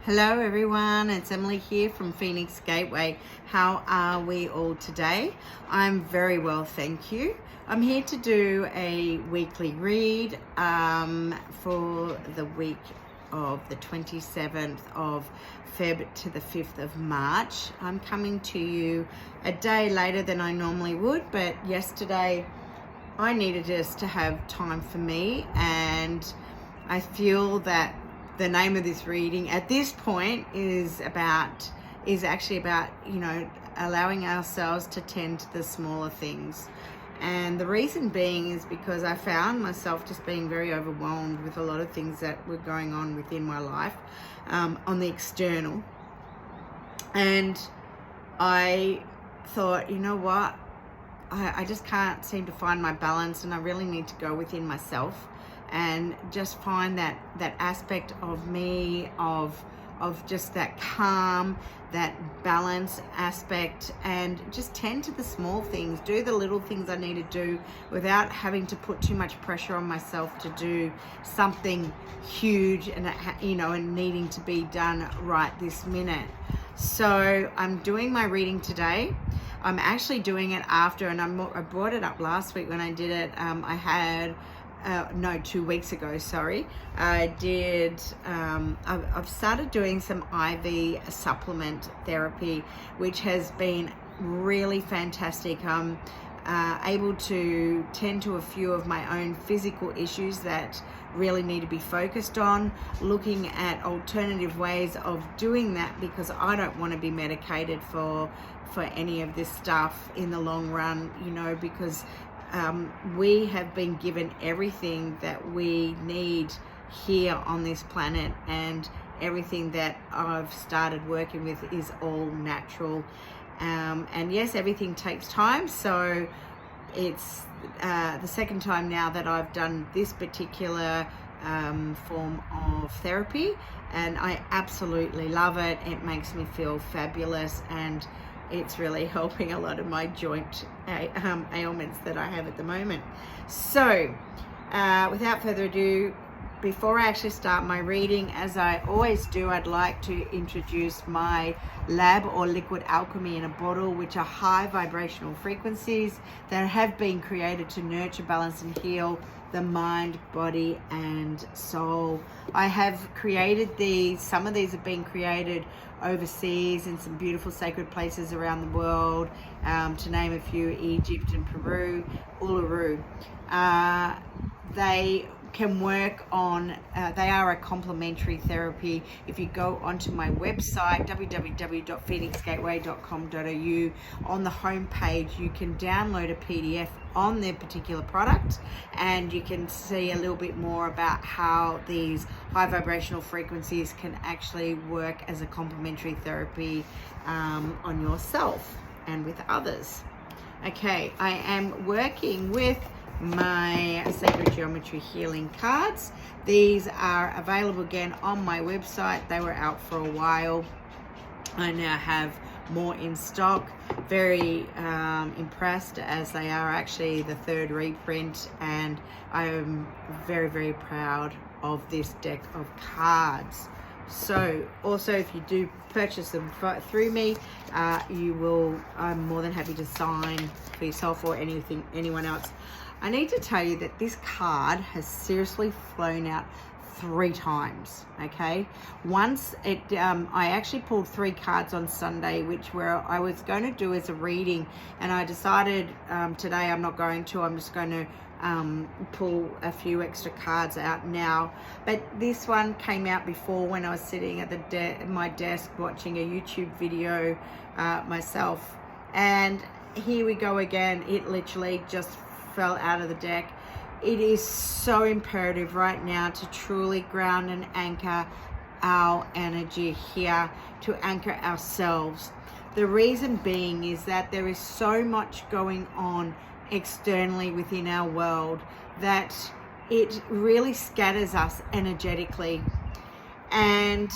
Hello everyone, it's Emily here from Phoenix Gateway. How are we all today? I'm very well, thank you. I'm here to do a weekly read for the week of the 27th of Feb to the 5th of March. I'm coming to you a day later than I normally would, but yesterday I needed just to have time for me, and I feel that the name of this reading at this point is actually about, allowing ourselves to tend to the smaller things. And the reason being is because I found myself just being very overwhelmed with a lot of things that were going on within my life, on the external. And I thought, you know what? I just can't seem to find my balance, and I really need to go within myself and just find that aspect of me, of just that calm, that balance aspect, and just tend to the small things, do the little things I need to do without having to put too much pressure on myself to do something huge and needing to be done right this minute. So I'm doing my reading today. I'm actually doing it after, and I brought it up last week when I did it. 2 weeks ago, sorry. I've started doing some IV supplement therapy, which has been really fantastic. I'm able to tend to a few of my own physical issues that really need to be focused on, looking at alternative ways of doing that, because I don't want to be medicated for any of this stuff in the long run, because we have been given everything that we need here on this planet, and everything that I've started working with is all natural. And yes, everything takes time, so it's the second time now that I've done this particular form of therapy, and I absolutely love it. It makes me feel fabulous, and it's really helping a lot of my joint ailments that I have at the moment. So without further ado, before I actually start my reading, as I always do, I'd like to introduce my lab or liquid alchemy in a bottle, which are high vibrational frequencies that have been created to nurture, balance and heal the mind, body and soul. I have created these. Some of these have been created overseas in some beautiful sacred places around the world, to name a few: Egypt and Peru, Uluru. They can work on, they are a complementary therapy. If you go onto my website, www.phoenixgateway.com.au, on the home page you can download a PDF on their particular product, and you can see a little bit more about how these high vibrational frequencies can actually work as a complementary therapy on yourself and with others. Okay, I am working with my Sacred Geometry Healing cards. These are available again on my website. They were out for a while. I now have more in stock. Very impressed, as they are actually the third reprint, and I am very, very proud of this deck of cards. So also, if you do purchase them through me, I'm more than happy to sign for yourself or anyone else. I need to tell you that this card has seriously flown out 3 times. Okay, once I actually pulled 3 cards on Sunday, which I was going to do as a reading, and I decided today I'm not going to. I'm just going to pull a few extra cards out now. But this one came out before, when I was sitting at my desk watching a YouTube video myself, and here we go again. It literally just fell out of the deck. It is so imperative right now to truly ground and anchor our energy here, to anchor ourselves. The reason being is that there is so much going on externally within our world that it really scatters us energetically. And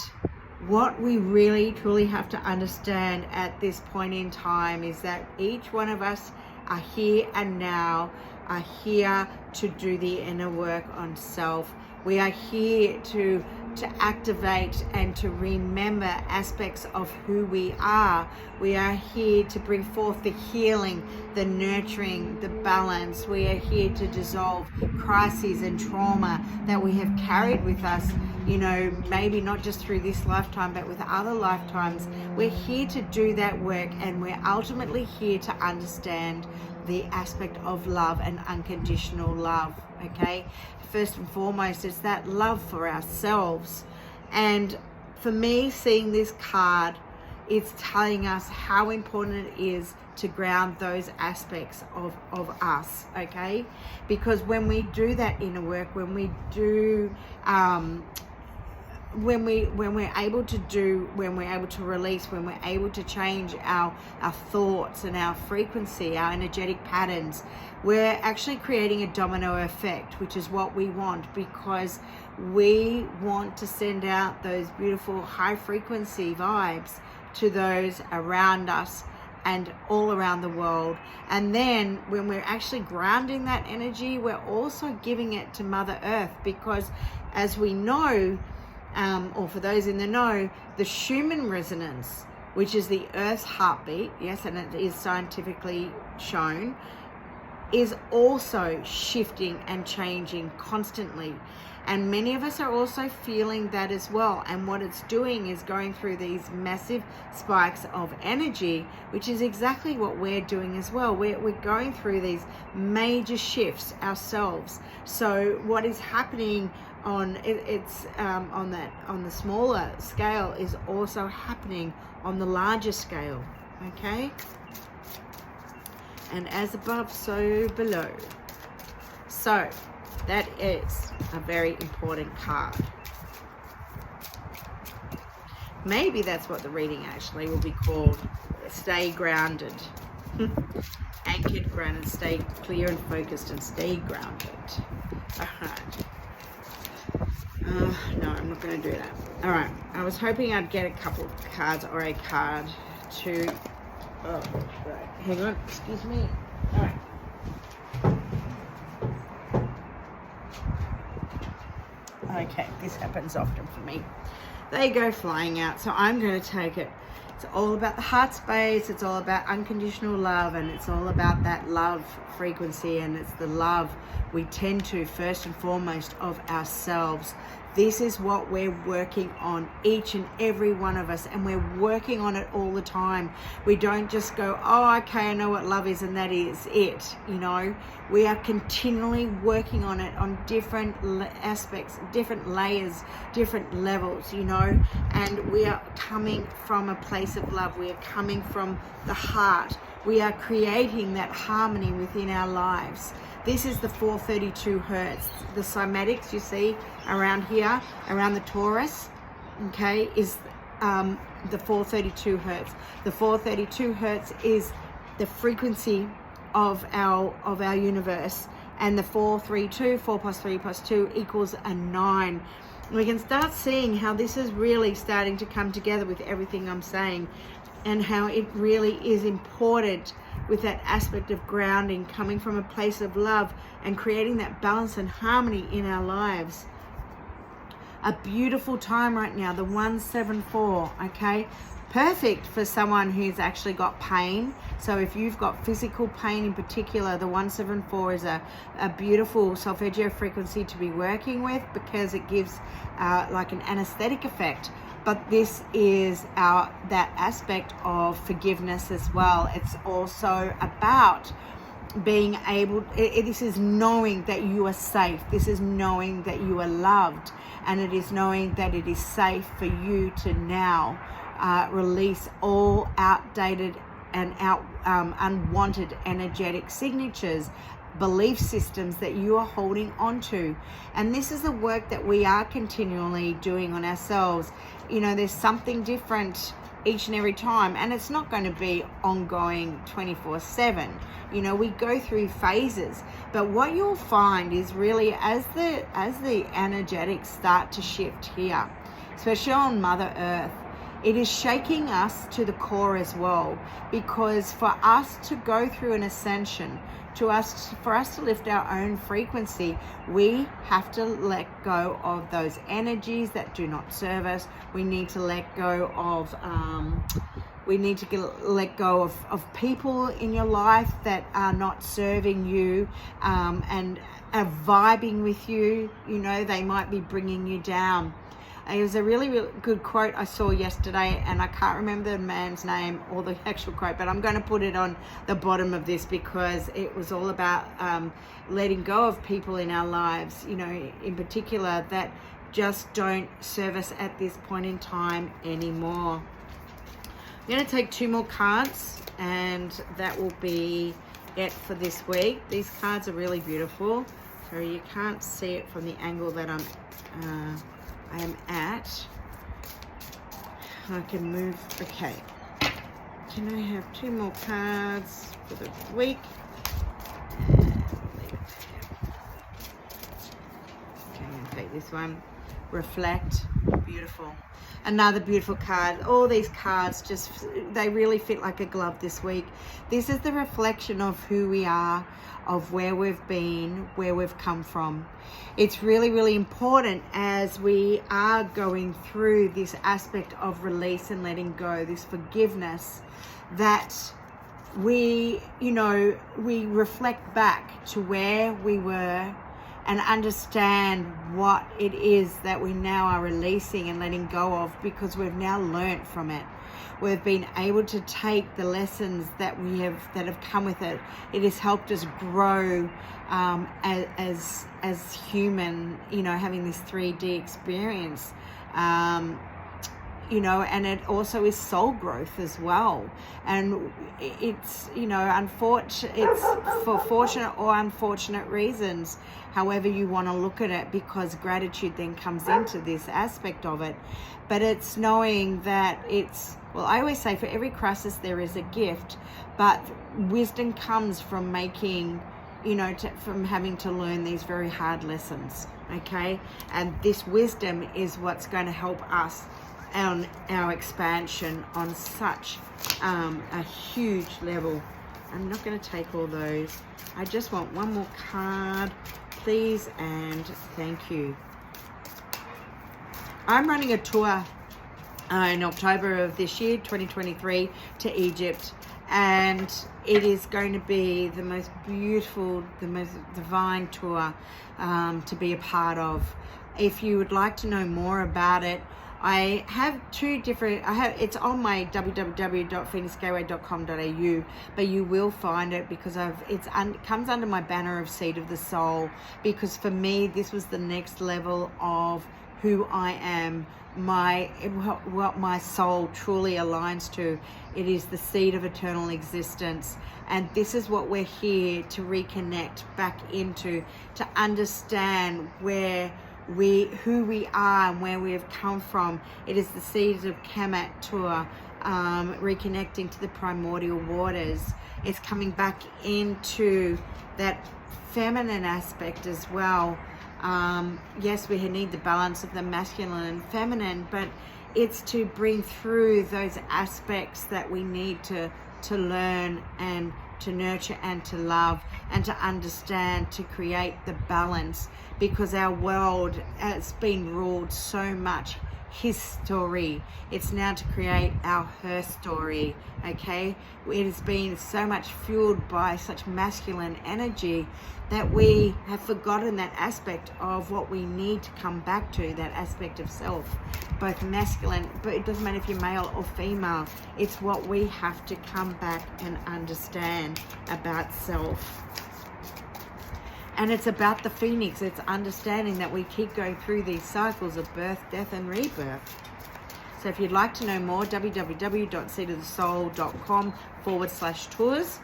what we really truly have to understand at this point in time is that each one of us are here and now, are here to do the inner work on self. We are here to to activate and to remember aspects of who we are. We are here to bring forth the healing, the nurturing, the balance. We are here to dissolve crises and trauma that we have carried with us, you know, maybe not just through this lifetime, but with other lifetimes. We're here to do that work, and we're ultimately here to understand the aspect of love and unconditional love, okay? First and foremost, it's that love for ourselves. And for me, seeing this card, it's telling us how important it is to ground those aspects of us, okay? Because when we do that inner work, when we do when we're able to release, when we're able to change our thoughts and our frequency, our energetic patterns, we're actually creating a domino effect, which is what we want, because we want to send out those beautiful high frequency vibes to those around us and all around the world. And then when we're actually grounding that energy, we're also giving it to Mother Earth, because as we know, or for those in the know, the Schumann resonance, which is the Earth's heartbeat, yes, and it is scientifically shown, is also shifting and changing constantly. And many of us are also feeling that as well. And what it's doing is going through these massive spikes of energy, which is exactly what we're doing as well. We're going through these major shifts ourselves. So what is happening on the smaller scale is also happening on the larger scale, okay? And as above, so below. So that is a very important card. Maybe that's what the reading actually will be called. Stay grounded. Anchored, grounded, stay clear and focused, and stay grounded. All right. No, I'm not going to do that. All right. I was hoping I'd get a couple of cards or a card to... Oh, right. Hang on. Excuse me. All right. Okay, this happens often for me. They go flying out, so I'm going to take it. It's all about the heart space. It's all about unconditional love, and it's all about that love frequency, and it's the love we tend to first and foremost of ourselves. This is what we're working on, each and every one of us, and we're working on it all the time. We don't just go, oh, okay, I know what love is, and that is it, you know. We are continually working on it on different aspects, different layers, different levels, you know, and we are coming from a place of love. We are coming from the heart. We are creating that harmony within our lives. This is the 432 hertz. The cymatics you see around here, around the torus, okay, is the 432 hertz. The 432 hertz is the frequency of our universe, and the 432, 4 plus 3 plus 2 equals a 9. We can start seeing how this is really starting to come together with everything I'm saying, and how it really is important with that aspect of grounding, coming from a place of love and creating that balance and harmony in our lives. A beautiful time right now, the 174, okay? Perfect for someone who's actually got pain. So if you've got physical pain in particular, the 174 is a beautiful solfeggio frequency to be working with, because it gives like an anesthetic effect. But this is that aspect of forgiveness as well. It's also about being able, this is knowing that you are safe. This is knowing that you are loved. And it is knowing that it is safe for you to now release all outdated and unwanted energetic signatures, belief systems that you are holding onto. And this is the work that we are continually doing on ourselves. You know, there's something different each and every time, and it's not going to be ongoing 24/7. You know, we go through phases, but what you'll find is really as the energetics start to shift here, especially on Mother Earth, it is shaking us to the core as well, because for us to go through an ascension, for us to lift our own frequency, we have to let go of those energies that do not serve us. We need to let go of let go of people in your life that are not serving you and are vibing with you. You know, they might be bringing you down. It was a really, really good quote I saw yesterday, and I can't remember the man's name or the actual quote, but I'm going to put it on the bottom of this, because it was all about letting go of people in our lives, you know, in particular, that just don't serve us at this point in time anymore. I'm going to take 2 more cards, and that will be it for this week. These cards are really beautiful. So you can't see it from the angle that I am at. I can move. Okay. Can I have 2 more cards for the week? And leave it there. Okay, I'm going to take this one. Reflect. Beautiful. Another beautiful card. All these cards they really fit like a glove this week. This is the reflection of who we are, of where we've been, where we've come from. It's really, really important as we are going through this aspect of release and letting go, this forgiveness, that we reflect back to where we were and understand what it is that we now are releasing and letting go of, because we've now learnt from it. We've been able to take the lessons that have come with it. It has helped us grow as human, you know, having this 3D experience. You know, and it also is soul growth as well. And it's, you know, it's for fortunate or unfortunate reasons, however you want to look at it, because gratitude then comes into this aspect of it. But it's knowing that I always say for every crisis there is a gift, but wisdom comes from making, you know, from having to learn these very hard lessons, okay? And this wisdom is what's going to help us on our expansion on such a huge level. I'm not going to take all those. I just want 1 more card, please, and thank you. I'm running a tour in October of this year, 2023, to Egypt, and it is going to be the most beautiful, the most divine tour to be a part of. If you would like to know more about it, I have 2 different, it's on my www.phoenixgateway.com.au, but you will find it because it comes under my banner of Seed of the Soul, because for me, this was the next level of who I am, what my soul truly aligns to. It is the seed of eternal existence, and this is what we're here to reconnect back into, to understand who we are and where we have come from. It is the seeds of Kamat tour, reconnecting to the primordial waters. It's coming back into that feminine aspect as well. Yes, we need the balance of the masculine and feminine, but it's to bring through those aspects that we need to learn and to nurture and to love and to understand, to create the balance, because our world has been ruled so much his story. It's now to create her story, okay? It has been so much fueled by such masculine energy that we have forgotten that aspect of what we need to come back to, that aspect of self, both masculine, but it doesn't matter if you're male or female. It's what we have to come back and understand about self. And it's about the phoenix. It's understanding that we keep going through these cycles of birth, death, and rebirth. So if you'd like to know more, www.seedofthesoul.com/tours,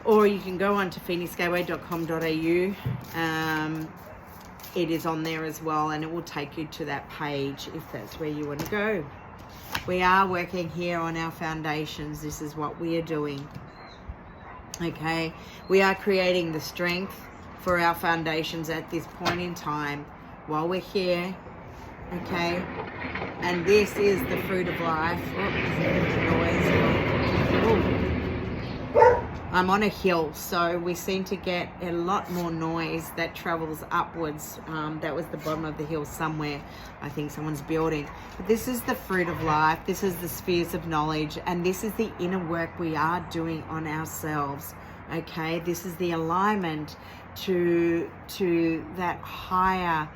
or you can go on to phoenixgateway.com.au. It is on there as well, and it will take you to that page if that's where you want to go. We are working here on our foundations. This is what we are doing. Okay, we are creating the strength for our foundations at this point in time while we're here. Okay, And this is the fruit of life. I'm on a hill, so we seem to get a lot more noise that travels upwards. That was the bottom of the hill somewhere. I think someone's building. But this is the fruit of life. This is the spheres of knowledge. And this is the inner work we are doing on ourselves. Okay, this is the alignment to that higher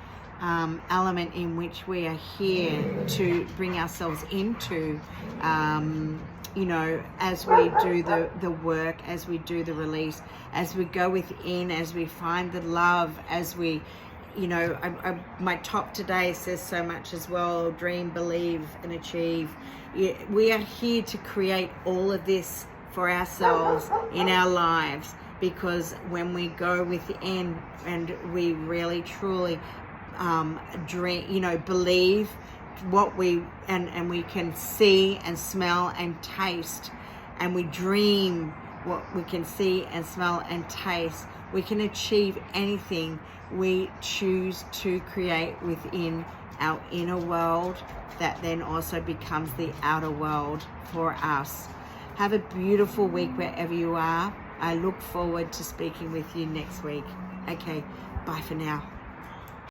element in which we are here to bring ourselves into, you know, as we do the work, as we do the release, as we go within, as we find the love, as we, you know, my top today says so much as well: dream, believe, and achieve. We are here to create all of this for ourselves in our lives, because when we go within and we really truly dream, you know, believe what we and we can see and smell and taste, and we dream what we can see and smell and taste, we can achieve anything we choose to create within our inner world, that then also becomes the outer world for us. Have a beautiful week wherever you are. I look forward to speaking with you next week. Okay, bye for now.